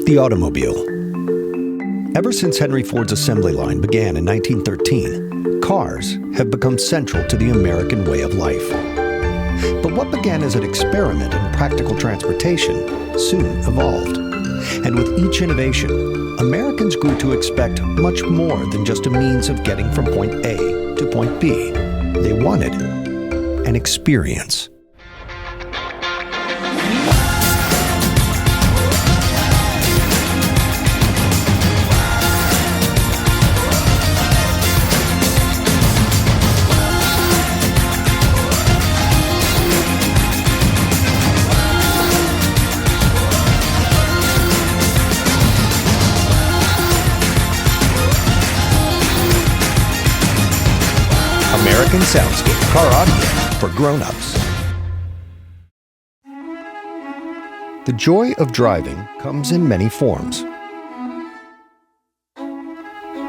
The automobile. Ever since Henry Ford's assembly line began in 1913, cars have become central to the American way of life. But what began as an experiment in practical transportation soon evolved. And with each innovation, Americans grew to expect much more than just a means of getting from point A to point B. They wanted an experience. American Soundscape Car Audio for Grownups. The joy of driving comes in many forms.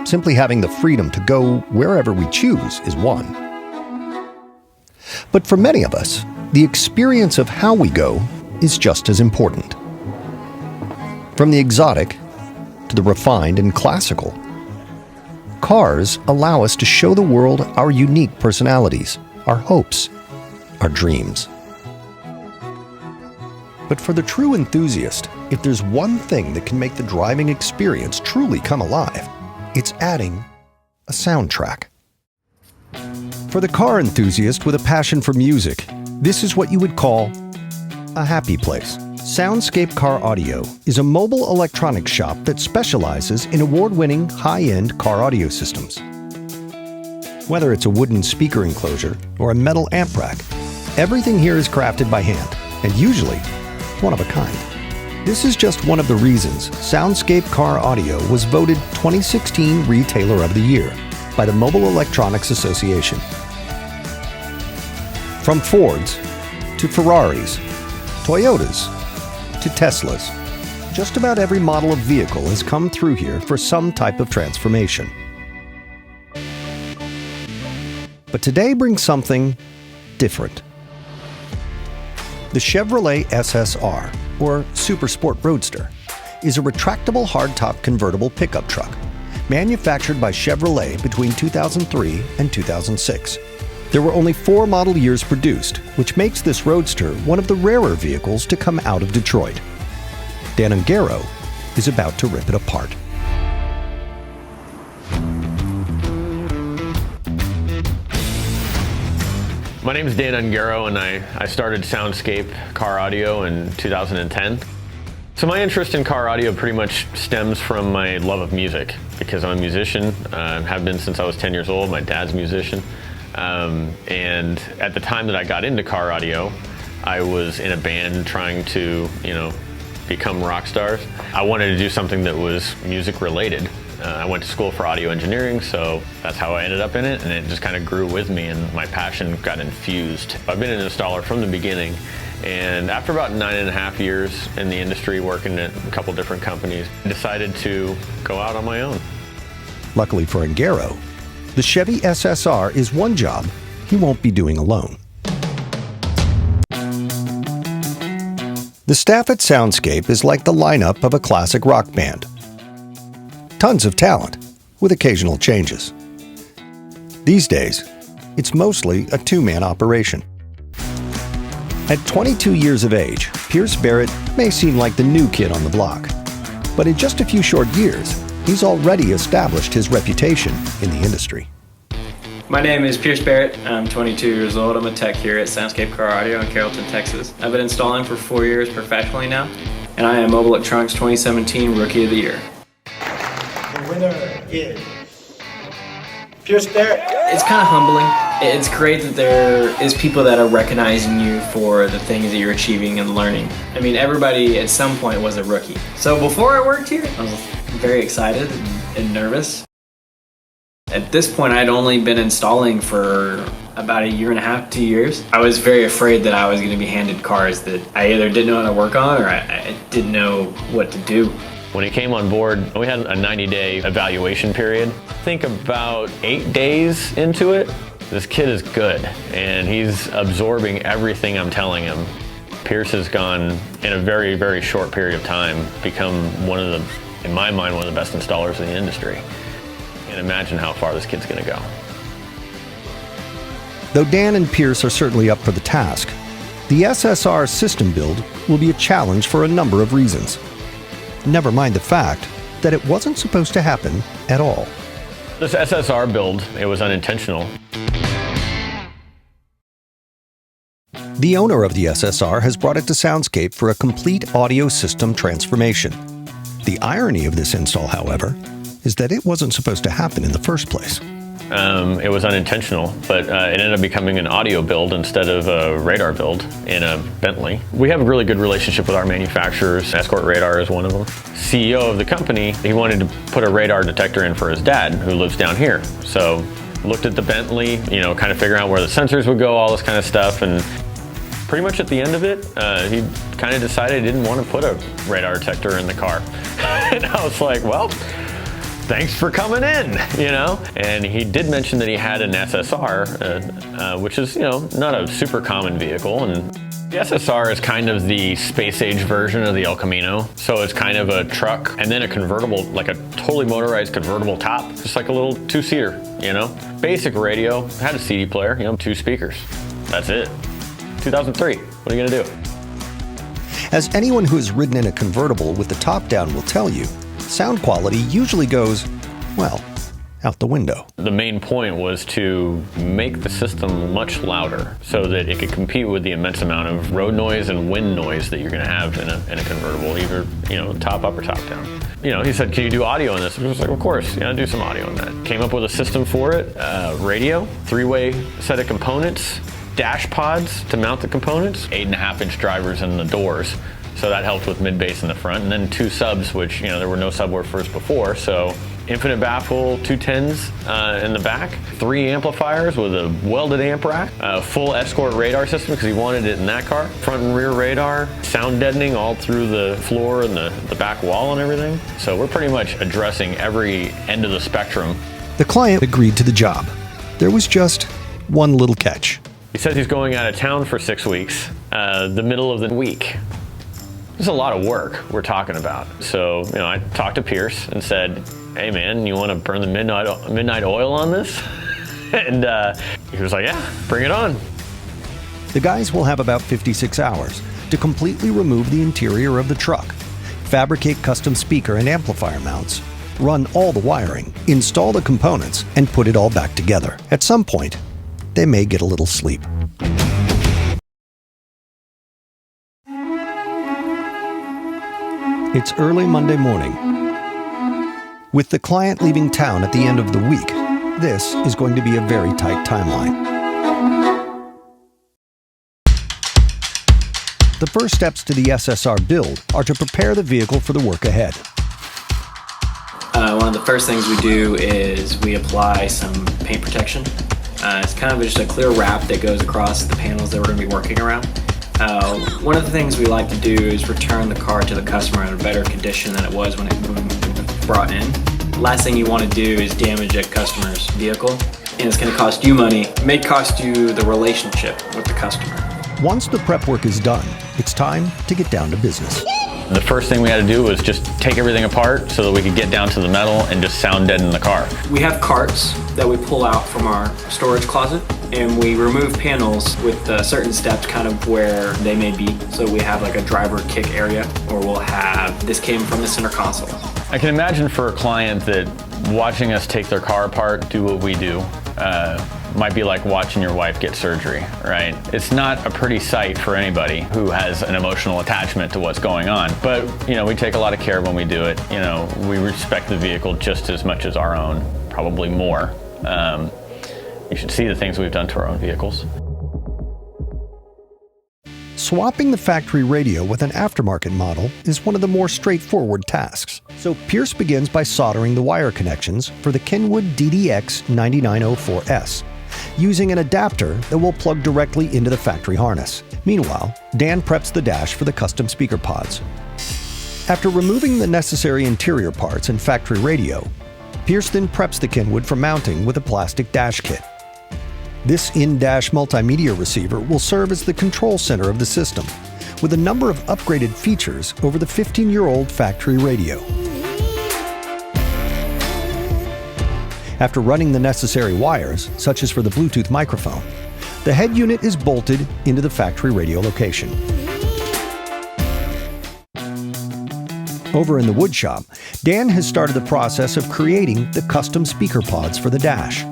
Simply having the freedom to go wherever we choose is one. But for many of us, the experience of how we go is just as important. From the exotic to the refined and classical, cars allow us to show the world our unique personalities, our hopes, our dreams. But for the true enthusiast, if there's one thing that can make the driving experience truly come alive, it's adding a soundtrack. For the car enthusiast with a passion for music, this is what you would call a happy place. Soundscape Car Audio is a mobile electronics shop that specializes in award-winning high-end car audio systems. Whether it's a wooden speaker enclosure or a metal amp rack, everything here is crafted by hand, and usually one of a kind. This is just one of the reasons Soundscape Car Audio was voted 2016 Retailer of the Year by the Mobile Electronics Association. From Fords to Ferraris, Toyotas, to Teslas, just about every model of vehicle has come through here for some type of transformation. But today brings something different. The Chevrolet SSR, or Super Sport Roadster, is a retractable hardtop convertible pickup truck manufactured by Chevrolet between 2003 and 2006. There were only 4 model years produced, which makes this Roadster one of the rarer vehicles to come out of Detroit. Dan Ungaro is about to rip it apart. My name is Dan Ungaro, and I started Soundscape Car Audio in 2010. So my interest in car audio pretty much stems from my love of music, because I'm a musician, have been since I was 10 years old. My dad's a musician. And at the time that I got into car audio, I was in a band trying to, become rock stars. I wanted to do something that was music related. I went to school for audio engineering, so that's how I ended up in it, and it just kind of grew with me, and my passion got infused. I've been an installer from the beginning, and after about 9.5 years in the industry, working at a couple different companies, I decided to go out on my own. Luckily for Ungaro, the Chevy SSR is one job he won't be doing alone. The staff at Soundscape is like the lineup of a classic rock band. Tons of talent, with occasional changes. These days, it's mostly a 2-man operation. At 22 years of age, Pierce Barrett may seem like the new kid on the block. But in just a few short years, he's already established his reputation in the industry. My name is Pierce Barrett. I'm 22 years old. I'm a tech here at Soundscape Car Audio in Carrollton, Texas. I've been installing for 4 years professionally now, and I am Mobile Electronics 2017 Rookie of the Year. The winner is Pierce Barrett. It's kind of humbling. It's great that there is people that are recognizing you for the things that you're achieving and learning. I mean, everybody at some point was a rookie. So before I worked here, I was very excited and nervous. At this point, I'd only been installing for about 1.5 years, 2 years. I was very afraid that I was going to be handed cars that I either didn't know how to work on or I didn't know what to do. When he came on board, we had a 90-day evaluation period. I think about 8 days into it, this kid is good, and he's absorbing everything I'm telling him. Pierce has gone, in a very, very short period of time, become in my mind, one of the best installers in the industry. And imagine how far this kid's gonna go. Though Dan and Pierce are certainly up for the task, the SSR system build will be a challenge for a number of reasons. Never mind the fact that it wasn't supposed to happen at all. This SSR build, it was unintentional. The owner of the SSR has brought it to Soundscape for a complete audio system transformation. The irony of this install, however, is that it wasn't supposed to happen in the first place. It was unintentional, but it ended up becoming an audio build instead of a radar build in a Bentley. We have a really good relationship with our manufacturers. Escort Radar is one of them. CEO of the company, he wanted to put a radar detector in for his dad, who lives down here. So looked at the Bentley, kind of figuring out where the sensors would go, all this kind of stuff, and pretty much at the end of it, he kind of decided he didn't want to put a radar detector in the car. And I was like, well, thanks for coming in, And he did mention that he had an SSR, which is, not a super common vehicle. And the SSR is kind of the space age version of the El Camino. So it's kind of a truck and then a convertible, like a totally motorized convertible top, just like a little two-seater, Basic radio, had a CD player, 2 speakers. That's it. 2003, what are you gonna do? As anyone who has ridden in a convertible with the top down will tell you, sound quality usually goes, well, out the window. The main point was to make the system much louder so that it could compete with the immense amount of road noise and wind noise that you're going to have in a convertible, either top up or top down. He said, "Can you do audio on this?" I was like, "Of course, do some audio on that." Came up with a system for it, radio, 3-way set of components, dash pods to mount the components, 8.5-inch drivers in the doors. So that helped with mid-bass in the front, and then 2 subs, which, there were no subwoofers before, so infinite baffle 210s in the back, 3 amplifiers with a welded amp rack, a full Escort radar system because he wanted it in that car, front and rear radar, sound deadening all through the floor and the back wall and everything. So we're pretty much addressing every end of the spectrum. The client agreed to the job. There was just one little catch. He says he's going out of town for 6 weeks, the middle of the week. There's a lot of work we're talking about. So, I talked to Pierce and said, "Hey man, you want to burn the midnight oil on this?" And he was like, "Yeah, bring it on." The guys will have about 56 hours to completely remove the interior of the truck, fabricate custom speaker and amplifier mounts, run all the wiring, install the components, and put it all back together. At some point, they may get a little sleep. It's early Monday morning. With the client leaving town at the end of the week, this is going to be a very tight timeline. The first steps to the SSR build are to prepare the vehicle for the work ahead. One of the first things we do is we apply some paint protection. It's kind of just a clear wrap that goes across the panels that we're going to be working around. One of the things we like to do is return the car to the customer in a better condition than it was when it was brought in. Last thing you want to do is damage a customer's vehicle, and it's going to cost you money. It may cost you the relationship with the customer. Once the prep work is done, it's time to get down to business. The first thing we had to do was just take everything apart so that we could get down to the metal and just sound deaden the car. We have carts that we pull out from our storage closet, and we remove panels with certain steps kind of where they may be. So we have like a driver kick area, or we'll have, this came from the center console. I can imagine for a client that watching us take their car apart, do what we do, might be like watching your wife get surgery, right? It's not a pretty sight for anybody who has an emotional attachment to what's going on. But, we take a lot of care when we do it. We respect the vehicle just as much as our own, probably more. You should see the things we've done to our own vehicles. Swapping the factory radio with an aftermarket model is one of the more straightforward tasks. So Pierce begins by soldering the wire connections for the Kenwood DDX 9904S, using an adapter that will plug directly into the factory harness. Meanwhile, Dan preps the dash for the custom speaker pods. After removing the necessary interior parts and factory radio, Pierce then preps the Kenwood for mounting with a plastic dash kit. This in-dash multimedia receiver will serve as the control center of the system, with a number of upgraded features over the 15-year-old factory radio. After running the necessary wires, such as for the Bluetooth microphone, the head unit is bolted into the factory radio location. Over in the woodshop, Dan has started the process of creating the custom speaker pods for the dash.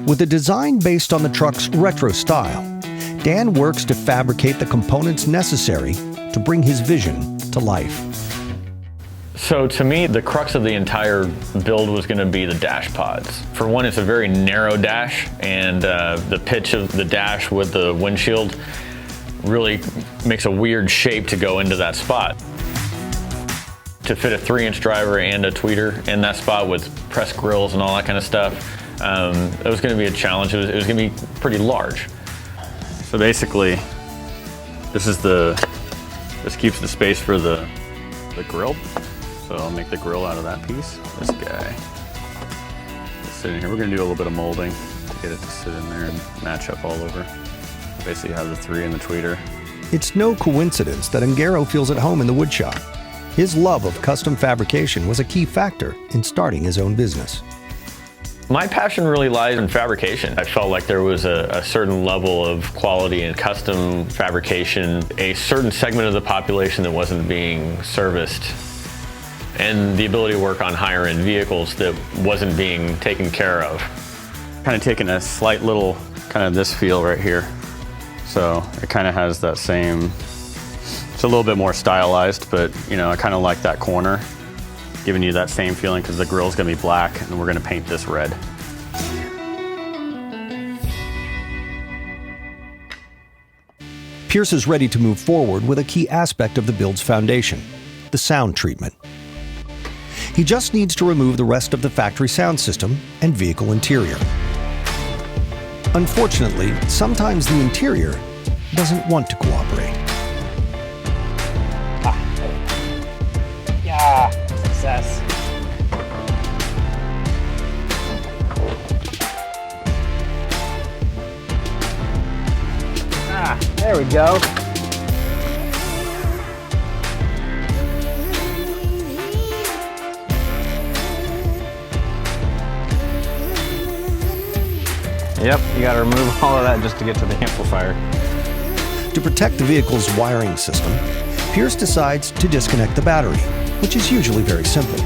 With a design based on the truck's retro style, Dan works to fabricate the components necessary to bring his vision to life. So to me, the crux of the entire build was going to be the dash pods. For one, it's a very narrow dash, and the pitch of the dash with the windshield really makes a weird shape to go into that spot. To fit a 3-inch driver and a tweeter in that spot with press grills and all that kind of stuff, it was going to be a challenge. It was going to be pretty large. So basically, this keeps the space for the grill. So I'll make the grill out of that piece. This guy is sitting here. We're going to do a little bit of molding to get it to sit in there and match up all over. Basically have the 3 and the tweeter. It's no coincidence that Ungaro feels at home in the woodshop. His love of custom fabrication was a key factor in starting his own business. My passion really lies in fabrication. I felt like there was a certain level of quality in custom fabrication, a certain segment of the population that wasn't being serviced, and the ability to work on higher end vehicles that wasn't being taken care of. Kind of taking a slight little, kind of this feel right here. So it kind of has that same, it's a little bit more stylized, but I kind of like that corner, giving you that same feeling because the grill's gonna be black and we're gonna paint this red. Pierce is ready to move forward with a key aspect of the build's foundation, the sound treatment. He just needs to remove the rest of the factory sound system and vehicle interior. Unfortunately, sometimes the interior doesn't want to cooperate. Yeah, success. There we go. Yep, you gotta remove all of that just to get to the amplifier. To protect the vehicle's wiring system, Pierce decides to disconnect the battery, which is usually very simple,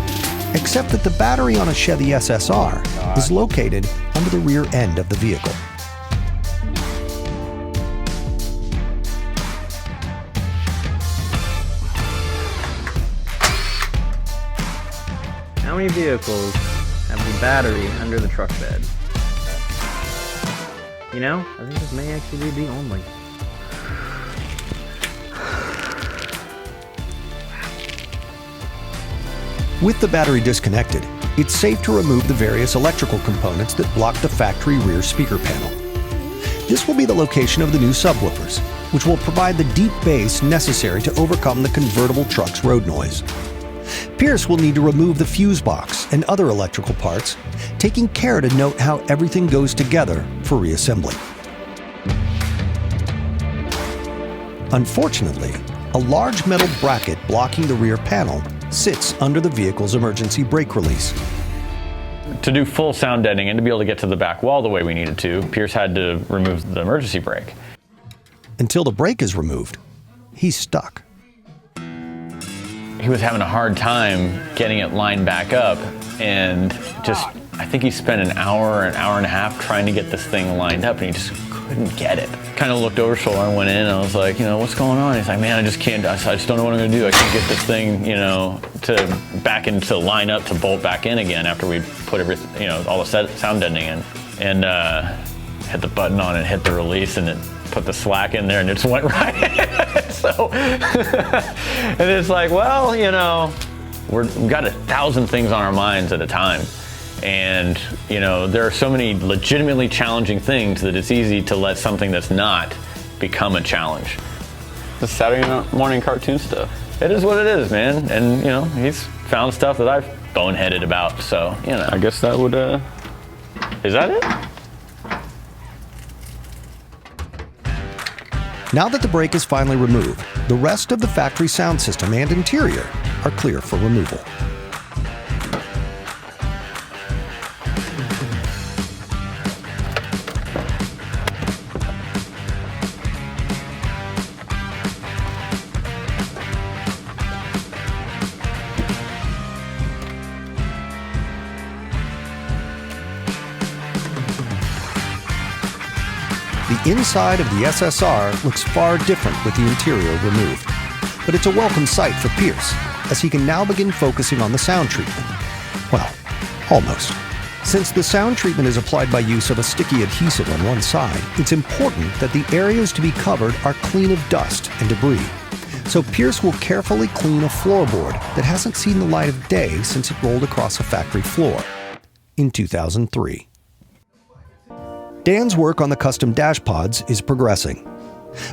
except that the battery on a Chevy SSR is located under the rear end of the vehicle. How many vehicles have the battery under the truck bed? I think this may actually be the only. With the battery disconnected, it's safe to remove the various electrical components that block the factory rear speaker panel. This will be the location of the new subwoofers, which will provide the deep bass necessary to overcome the convertible truck's road noise. Pierce will need to remove the fuse box and other electrical parts, taking care to note how everything goes together for reassembly. Unfortunately, a large metal bracket blocking the rear panel sits under the vehicle's emergency brake release. To do full sound deadening and to be able to get to the back wall the way we needed to, Pierce had to remove the emergency brake. Until the brake is removed, he's stuck. He was having a hard time getting it lined back up, and I think he spent an hour and a half trying to get this thing lined up, and he just couldn't get it. Kind of looked over his shoulder and went in, and I was like, what's going on? He's like, man, I just don't know what I'm gonna do. I can't get this thing, to line up to bolt back in again after we put everything, all the sound deadening in. And hit the button on it, hit the release, and it put the slack in there, and it just went right in. So, and it's like, well, we've got 1,000 things on our minds at a time. And, there are so many legitimately challenging things that it's easy to let something that's not become a challenge. The Saturday morning cartoon stuff. It is what it is, man. And, he's found stuff that I've boneheaded about, so, I guess that would, is that it? Now that the brake is finally removed, the rest of the factory sound system and interior are clear for removal. The inside of the SSR looks far different with the interior removed, but it's a welcome sight for Pierce, as he can now begin focusing on the sound treatment. Well, almost. Since the sound treatment is applied by use of a sticky adhesive on one side, it's important that the areas to be covered are clean of dust and debris. So Pierce will carefully clean a floorboard that hasn't seen the light of day since it rolled across a factory floor in 2003. Dan's work on the custom dash pods is progressing,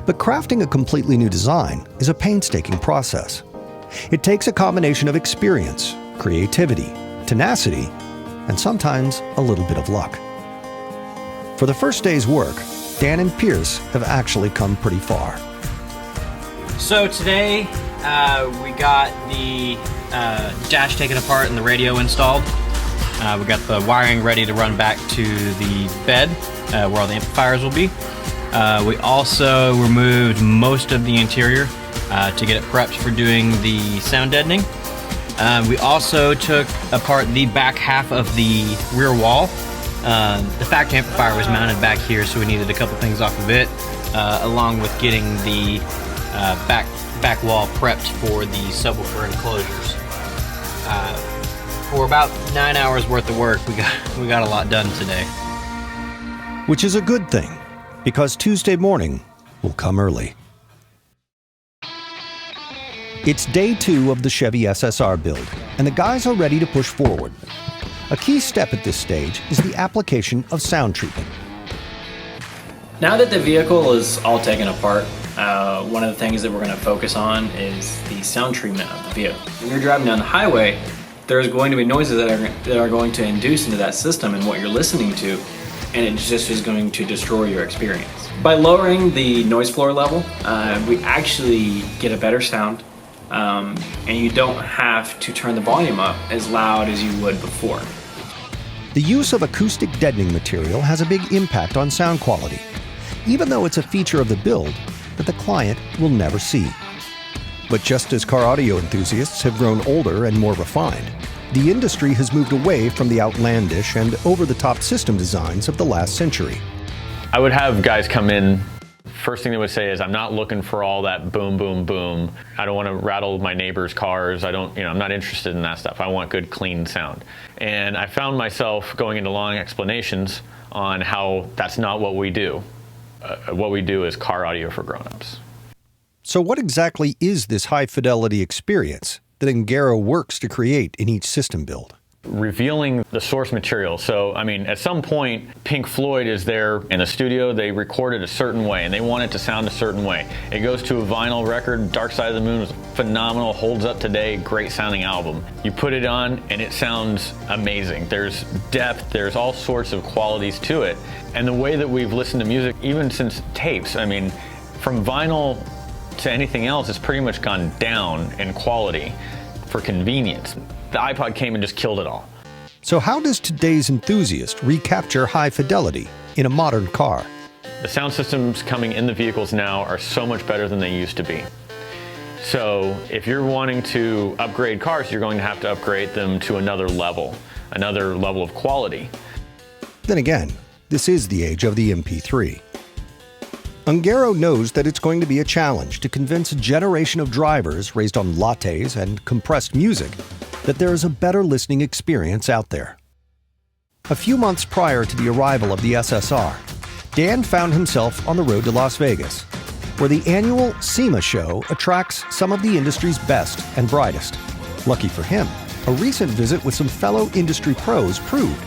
but crafting a completely new design is a painstaking process. It takes a combination of experience, creativity, tenacity, and sometimes a little bit of luck. For the first day's work, Dan and Pierce have actually come pretty far. So today we got the dash taken apart and the radio installed. We got the wiring ready to run back to the bed where all the amplifiers will be. We also removed most of the interior to get it prepped for doing the sound deadening. We also took apart the back half of the rear wall. The factory amplifier was mounted back here, so we needed a couple things off of it, along with getting the back wall prepped for the subwoofer enclosures. For about 9 hours worth of work, we got a lot done today. Which is a good thing, because Tuesday morning will come early. It's day 2 of the Chevy SSR build, and the guys are ready to push forward. A key step at this stage is the application of sound treatment. Now that the vehicle is all taken apart, one of the things that we're going to focus on is the sound treatment of the vehicle. When you're driving down the highway, there's going to be noises that are going to induce into that system and what you're listening to, and it just is going to destroy your experience. By lowering the noise floor level, we actually get a better sound, and you don't have to turn the volume up as loud as you would before. The use of acoustic deadening material has a big impact on sound quality, even though it's a feature of the build that the client will never see. But just as car audio enthusiasts have grown older and more refined, the industry has moved away from the outlandish and over-the-top system designs of the last century. I would have guys come in, first thing they would say is, I'm not looking for all that boom, boom, boom. I don't want to rattle my neighbors' cars. I'm not interested in that stuff. I want good, clean sound. And I found myself going into long explanations on how that's not what we do. What we do is car audio for grown-ups. So what exactly is this high-fidelity experience that Ungaro works to create in each system build? Revealing the source material. So, at some point, Pink Floyd is there in the studio, they record it a certain way, and they want it to sound a certain way. It goes to a vinyl record, Dark Side of the Moon was phenomenal, holds up today, great sounding album. You put it on, and it sounds amazing. There's depth, there's all sorts of qualities to it. And the way that we've listened to music, even since tapes, from vinyl to anything else, it's pretty much gone down in quality for convenience. The iPod came and just killed it all. So how does today's enthusiast recapture high fidelity in a modern car? The sound systems coming in the vehicles now are so much better than they used to be. So if you're wanting to upgrade cars, you're going to have to upgrade them to another level of quality. Then again, this is the age of the MP3. Ungaro knows that it's going to be a challenge to convince a generation of drivers raised on lattes and compressed music that there is a better listening experience out there. A few months prior to the arrival of the SSR, Dan found himself on the road to Las Vegas, where the annual SEMA show attracts some of the industry's best and brightest. Lucky for him, a recent visit with some fellow industry pros proved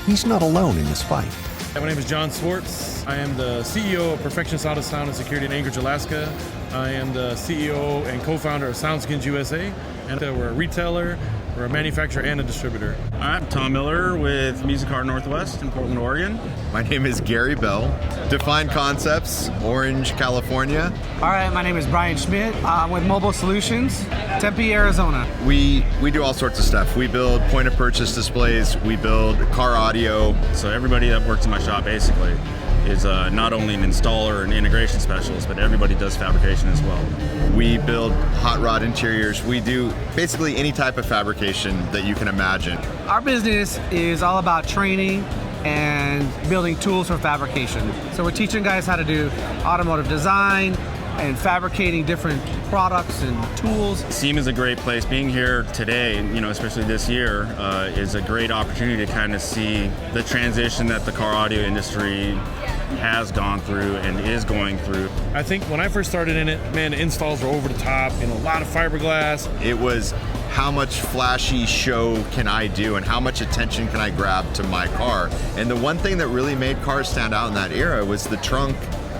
he's not alone in this fight. My name is John Swartz. I am the CEO of Perfectionist Auto Sound and Security in Anchorage, Alaska. I am the CEO and co-founder of Soundscape USA, and we're a retailer We're a manufacturer and a distributor. I'm Tom Miller with Music Car Northwest in Portland, Oregon. My name is Gary Bell. Define Concepts, Orange, California. All right, my name is Brian Schmidt. I'm with Mobile Solutions, Tempe, Arizona. We do all sorts of stuff. We build point-of-purchase displays. We build car audio. So everybody that works in my shop basically is not only an installer and integration specialist, but everybody does fabrication as well. We build hot rod interiors. We do basically any type of fabrication that you can imagine. Our business is all about training and building tools for fabrication. So we're teaching guys how to do automotive design and fabricating different products and tools. SEMA is a great place. Being here today, especially this year, is a great opportunity to kind of see the transition that the car audio industry has gone through and is going through. I think when I first started in it, man, the installs were over the top, a lot of fiberglass. It was how much flashy show can I do and how much attention can I grab to my car? And the one thing that really made cars stand out in that era was the trunk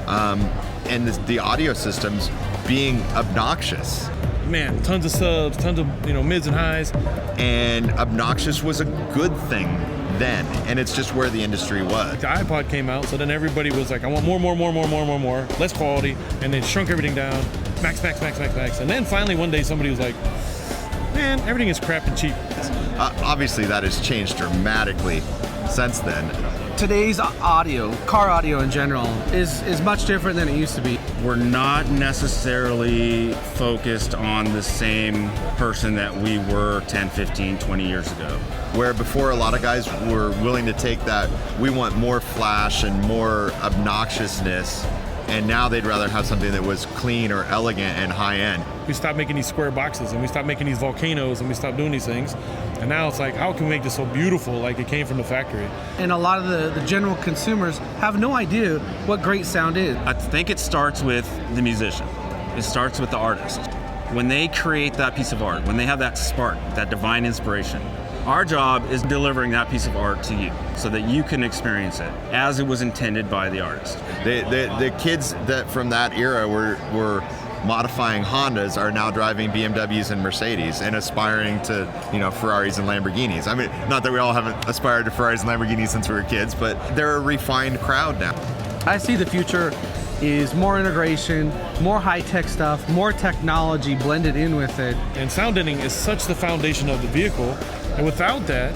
and the audio systems being obnoxious. Man, tons of subs, tons of mids and highs. And obnoxious was a good thing then, and it's just where the industry was. The iPod came out, so then everybody was like, I want more, less quality, and they shrunk everything down, max. And then finally one day somebody was like, man, everything is crap and cheap. Obviously that has changed dramatically since then. Today's audio, car audio in general, is much different than it used to be. We're not necessarily focused on the same person that we were 10, 15, 20 years ago. Where before a lot of guys were willing to take that, we want more flash and more obnoxiousness, and now they'd rather have something that was clean or elegant and high-end. We stopped making these square boxes, and we stopped making these volcanoes, and we stopped doing these things. And now it's like, how can we make this so beautiful like it came from the factory? And a lot of the general consumers have no idea what great sound is. I think it starts with the musician. It starts with the artist. When they create that piece of art, when they have that spark, that divine inspiration, our job is delivering that piece of art to you so that you can experience it as it was intended by the artist. The kids that from that era were modifying Hondas are now driving BMWs and Mercedes and aspiring to, Ferraris and Lamborghinis. I mean, not that we all haven't aspired to Ferraris and Lamborghinis since we were kids, but they're a refined crowd now. I see the future is more integration, more high-tech stuff, more technology blended in with it. And sound deadening is such the foundation of the vehicle, and without that,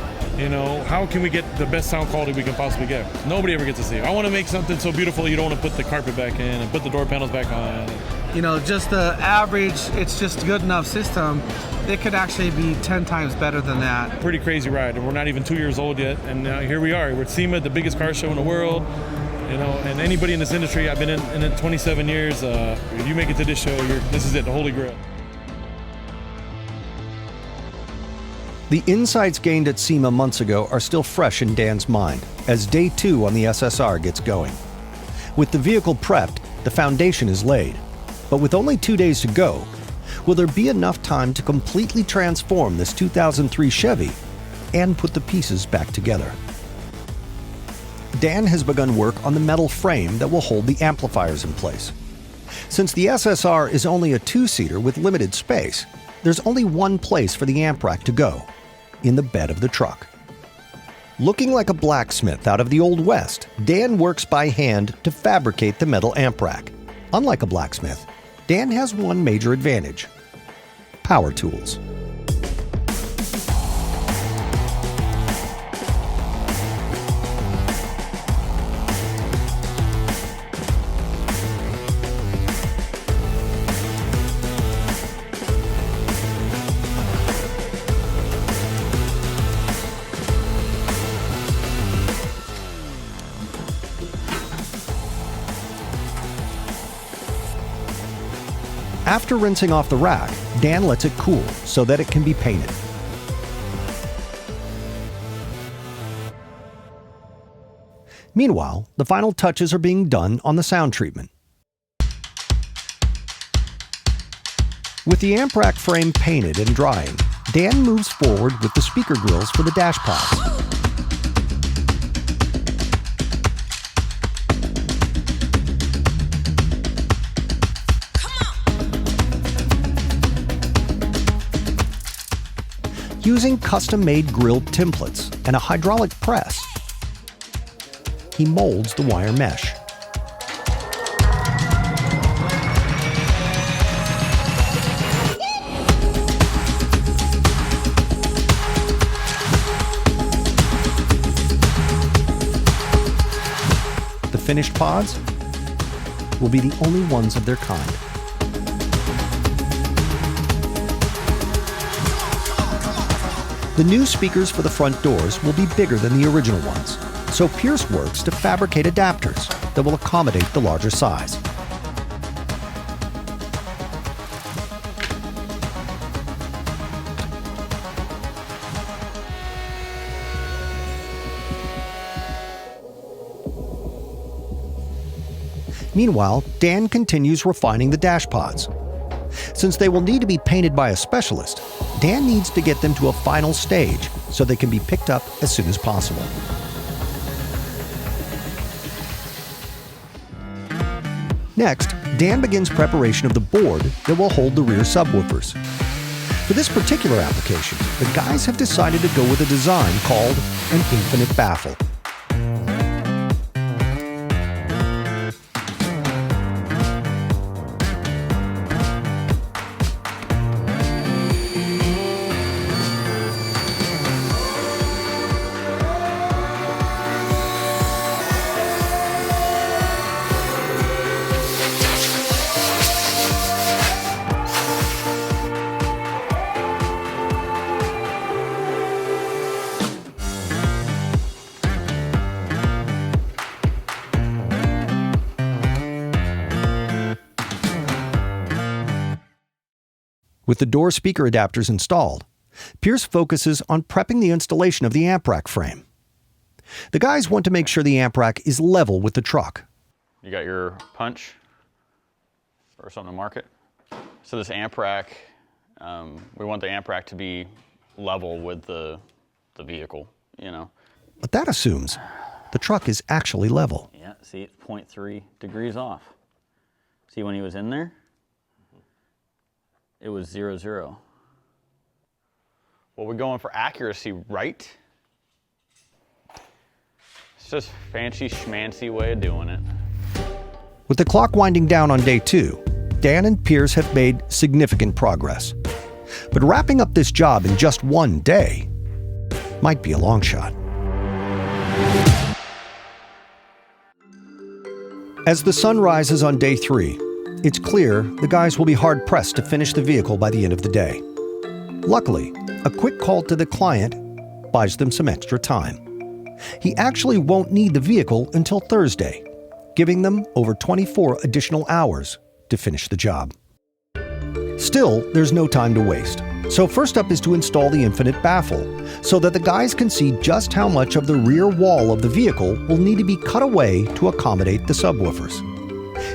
how can we get the best sound quality we can possibly get? Nobody ever gets to see it. I want to make something so beautiful you don't want to put the carpet back in and put the door panels back on. Just the average, it's just good enough system, it could actually be 10 times better than that. Pretty crazy ride, and we're not even 2 years old yet, and now here we are. We're at SEMA, the biggest car show in the world. And anybody in this industry, I've been in it 27 years, if you make it to this show, this is it, the holy grail. The insights gained at SEMA months ago are still fresh in Dan's mind as day 2 on the SSR gets going. With the vehicle prepped, the foundation is laid. But with only 2 days to go, will there be enough time to completely transform this 2003 Chevy and put the pieces back together? Dan has begun work on the metal frame that will hold the amplifiers in place. Since the SSR is only a 2-seater with limited space, there's only one place for the amp rack to go, in the bed of the truck. Looking like a blacksmith out of the Old West, Dan works by hand to fabricate the metal amp rack. Unlike a blacksmith, Dan has one major advantage: power tools. After rinsing off the rack, Dan lets it cool so that it can be painted. Meanwhile, the final touches are being done on the sound treatment. With the amp rack frame painted and drying, Dan moves forward with the speaker grills for the dash pods. Using custom-made grilled templates and a hydraulic press, he molds the wire mesh. The finished pods will be the only ones of their kind. The new speakers for the front doors will be bigger than the original ones, so Pierce works to fabricate adapters that will accommodate the larger size. Meanwhile, Dan continues refining the dash pods. Since they will need to be painted by a specialist, Dan needs to get them to a final stage so they can be picked up as soon as possible. Next, Dan begins preparation of the board that will hold the rear subwoofers. For this particular application, the guys have decided to go with a design called an infinite baffle. With the door speaker adapters installed, Pierce focuses on prepping the installation of the amp rack frame. The guys want to make sure the amp rack is level with the truck. You got your punch or something to mark it. So this amp rack, we want the amp rack to be level with the vehicle, you know. But that assumes the truck is actually level. Yeah, see, it's 0.3 degrees off. See, when he was in there, it was 0, 0. Well, we're going for accuracy, right? It's just fancy schmancy way of doing it. With the clock winding down on day 2, Dan and Pierce have made significant progress. But wrapping up this job in just one day might be a long shot. As the sun rises on day 3, it's clear the guys will be hard-pressed to finish the vehicle by the end of the day. Luckily, a quick call to the client buys them some extra time. He actually won't need the vehicle until Thursday, giving them over 24 additional hours to finish the job. Still, there's no time to waste. So first up is to install the infinite baffle, so that the guys can see just how much of the rear wall of the vehicle will need to be cut away to accommodate the subwoofers.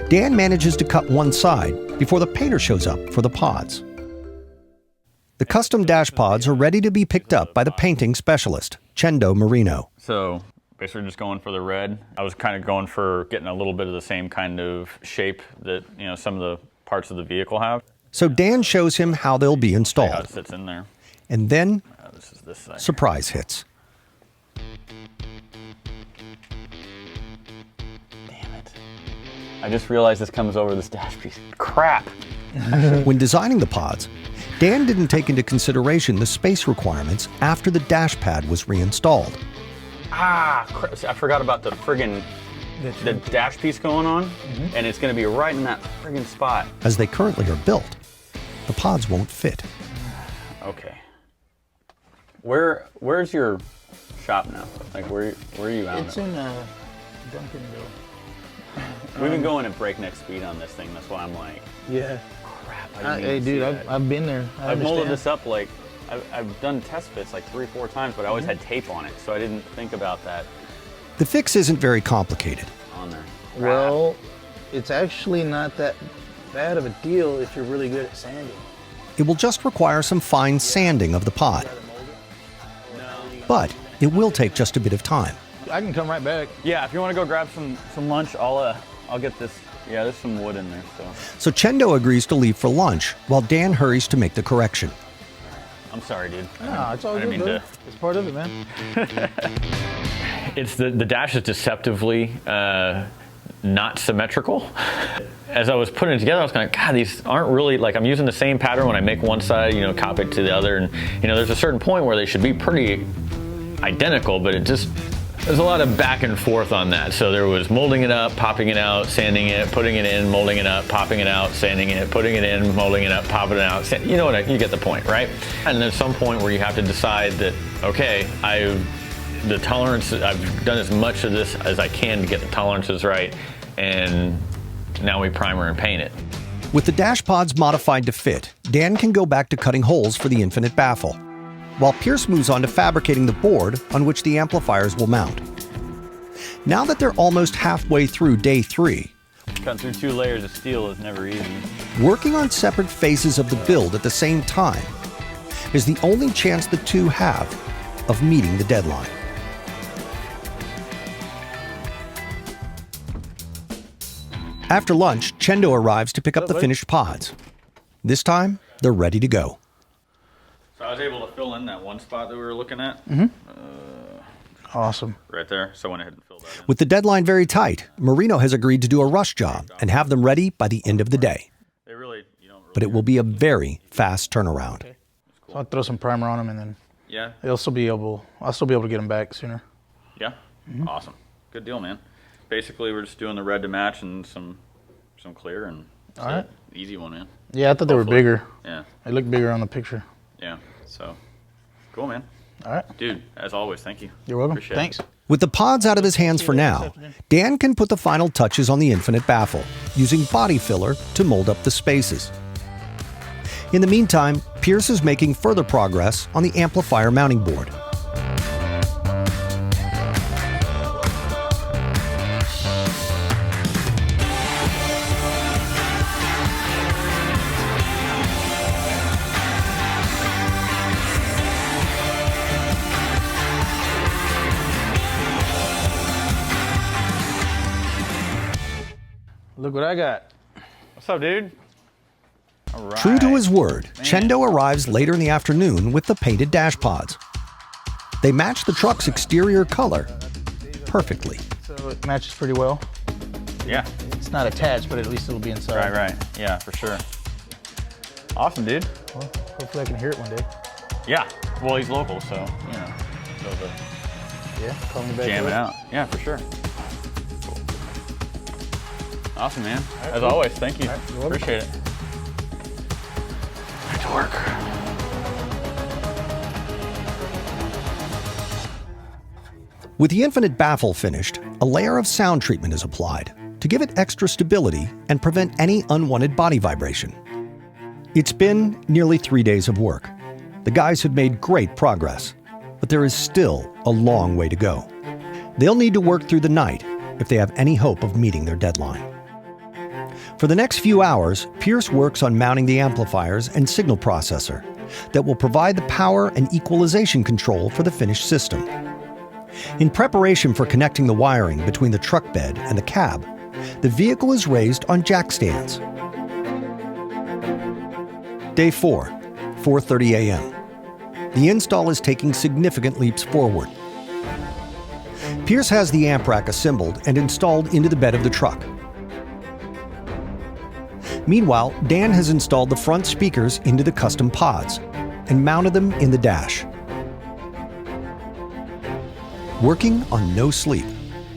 Dan manages to cut one side before the painter shows up for the pods. The custom dash pods are ready to be picked up by the painting specialist, Chendo Marino. So basically just going for the red. I was kind of going for getting a little bit of the same kind of shape that, you know, some of the parts of the vehicle have. So Dan shows him how they'll be installed. How it fits in there. And then, This is this side. surprise hits. I just realized this comes over this dash piece. Crap! When designing the pods, Dan didn't take into consideration the space requirements after the dash pad was reinstalled. Ah, crap. See, I forgot about the friggin' the dash piece going on, and it's gonna be right in that friggin' spot. As they currently are built, the pods won't fit. Okay. Where's your shop now? Like, where are you out? It's in Duncanville. We've been going at breakneck speed on this thing. That's why I'm like, Yeah. crap. I didn't Hey, even see dude, that. I've been there. I I've molded understand. this up like, I've done test fits like 3 or 4 times, but I always had tape on it, so I didn't think about that The fix isn't very complicated. on there. Well, it's actually not that bad of a deal if you're really good at sanding. It will just require some fine sanding of the pod. But it will take just a bit of time. I can come right back. Yeah, if you want to go grab some lunch, I'll get this. Yeah, there's some wood in there, so. So Chendo agrees to leave for lunch while Dan hurries to make the correction. I'm sorry, dude. Nah, it's all I didn't good, mean dude. to- It's part of it, man. It's the dash is deceptively not symmetrical. As I was putting it together, I was kind of, God, these aren't really, like, I'm using the same pattern when I make one side, you know, copy it to the other, and, you know, there's a certain point where they should be pretty identical, but there's a lot of back and forth on that. So there was molding it up, popping it out, sanding it, putting it in, molding it up, popping it out, sanding it, putting it in, molding it up, popping it out. You know what, you get the point, right? And there's some point where you have to decide that, okay, the tolerance, I've done as much of this as I can to get the tolerances right, and now we primer and paint it. With the dash pods modified to fit, Dan can go back to cutting holes for the infinite baffle, while Pierce moves on to fabricating the board on which the amplifiers will mount. Now that they're almost halfway through day 3, Cutting through 2 layers of steel is never easy. working on separate phases of the build at the same time is the only chance the two have of meeting the deadline. After lunch, Chendo arrives to pick up the finished pods. This time, they're ready to go. So I was able to fill in that one spot that we were looking at. Awesome. Right there. So I went ahead and filled that in. With the deadline very tight, Marino has agreed to do a rush job and have them ready by the end of the day. They really, you don't really But it will be a very fast turnaround. So I'll throw some primer on them, and then Yeah. I'll still be able to get them back sooner. Yeah. Awesome. Good deal, man. Basically, we're just doing the red to match and some clear, and that's All right. it. Easy one, man. Yeah, I thought they were Hopefully. bigger. Yeah. They look bigger on the picture. Yeah. So, cool, man. All right. Dude, as always, thank you. You're welcome. Appreciate Thanks. it. With the pods out of his hands for now, Dan can put the final touches on the infinite baffle, using body filler to mold up the spaces. In the meantime, Pierce is making further progress on the amplifier mounting board. Look what I got. What's up, dude? All right. True to his word, Chendo arrives later in the afternoon with the painted dash pods. They match the truck's exterior color perfectly. So it matches pretty well. Yeah. It's not attached, but at least it'll be inside. Right. Yeah, for sure. Awesome, dude. Well, hopefully I can hear it one day. Yeah. Well, he's local, so, you know, so Yeah, call me back. jam it later. out. Yeah, for sure. Cool. Awesome, man. right, As cool. always, thank you. All right, you're welcome. Appreciate it. Back to work. With the infinite baffle finished, a layer of sound treatment is applied to give it extra stability and prevent any unwanted body vibration. It's been nearly 3 days of work. The guys have made great progress, but there is still a long way to go. They'll need to work through the night if they have any hope of meeting their deadline. For the next few hours, Pierce works on mounting the amplifiers and signal processor that will provide the power and equalization control for the finished system. In preparation for connecting the wiring between the truck bed and the cab, the vehicle is raised on jack stands. Day 4, 4:30 a.m. The install is taking significant leaps forward. Pierce has the amp rack assembled and installed into the bed of the truck. Meanwhile, Dan has installed the front speakers into the custom pods and mounted them in the dash. Working on no sleep,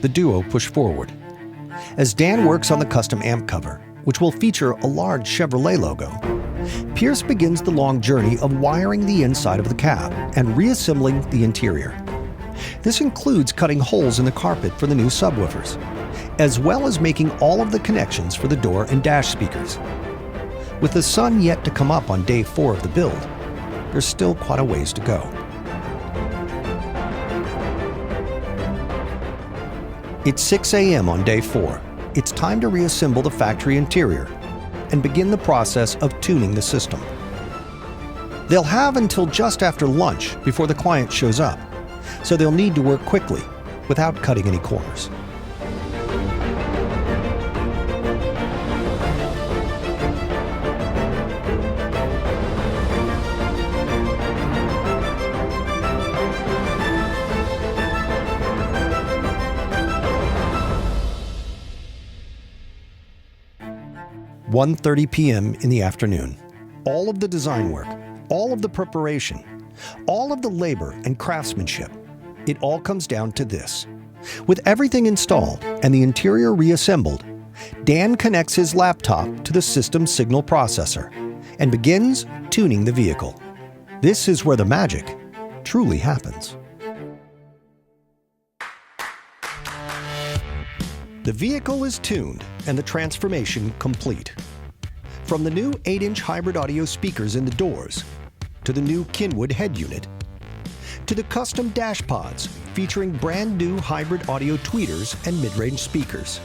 the duo push forward. As Dan works on the custom amp cover, which will feature a large Chevrolet logo, Pierce begins the long journey of wiring the inside of the cab and reassembling the interior. This includes cutting holes in the carpet for the new subwoofers, as well as making all of the connections for the door and dash speakers. With the sun yet to come up on day 4 of the build, there's still quite a ways to go. It's 6 a.m. on day 4. It's time to reassemble the factory interior and begin the process of tuning the system. They'll have until just after lunch before the client shows up, so they'll need to work quickly without cutting any corners. 1:30 p.m. in the afternoon. All of the design work, all of the preparation, all of the labor and craftsmanship, it all comes down to this. With everything installed and the interior reassembled, Dan connects his laptop to the system signal processor and begins tuning the vehicle. This is where the magic truly happens. The vehicle is tuned and the transformation complete. From the new 8-inch hybrid audio speakers in the doors, to the new Kenwood head unit, to the custom dash pods featuring brand new hybrid audio tweeters and mid-range speakers.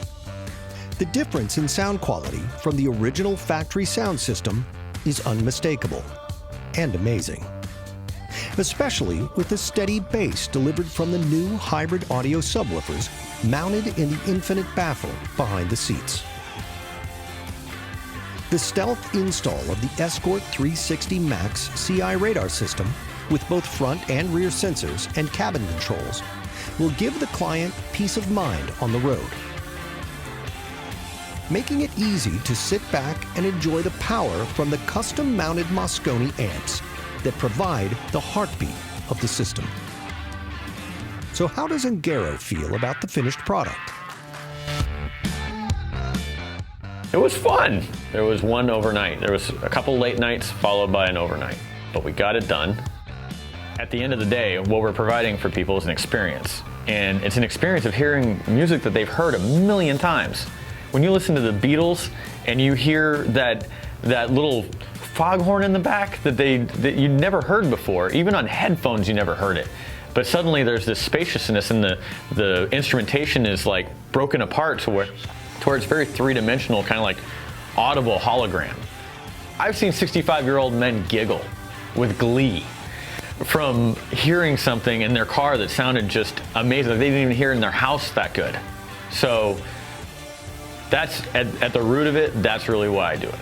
The difference in sound quality from the original factory sound system is unmistakable and amazing. Especially with the steady bass delivered from the new hybrid audio subwoofers mounted in the infinite baffle behind the seats. The stealth install of the Escort 360 Max CI radar system with both front and rear sensors and cabin controls will give the client peace of mind on the road, making it easy to sit back and enjoy the power from the custom-mounted Mosconi amps that provide the heartbeat of the system. So how does Ungaro feel about the finished product? It was fun. There was one overnight. There was a couple late nights followed by an overnight, but we got it done. At the end of the day, what we're providing for people is an experience. And it's an experience of hearing music that they've heard a million times. When you listen to the Beatles and you hear that little foghorn in the back that you'd never heard before, even on headphones you never heard it. But suddenly there's this spaciousness and the instrumentation is like broken apart to where it's very three-dimensional, kind of like audible hologram. I've seen 65-year-old men giggle with glee from hearing something in their car that sounded just amazing. Like they didn't even hear it in their house that good. So that's at the root of it, that's really why I do it.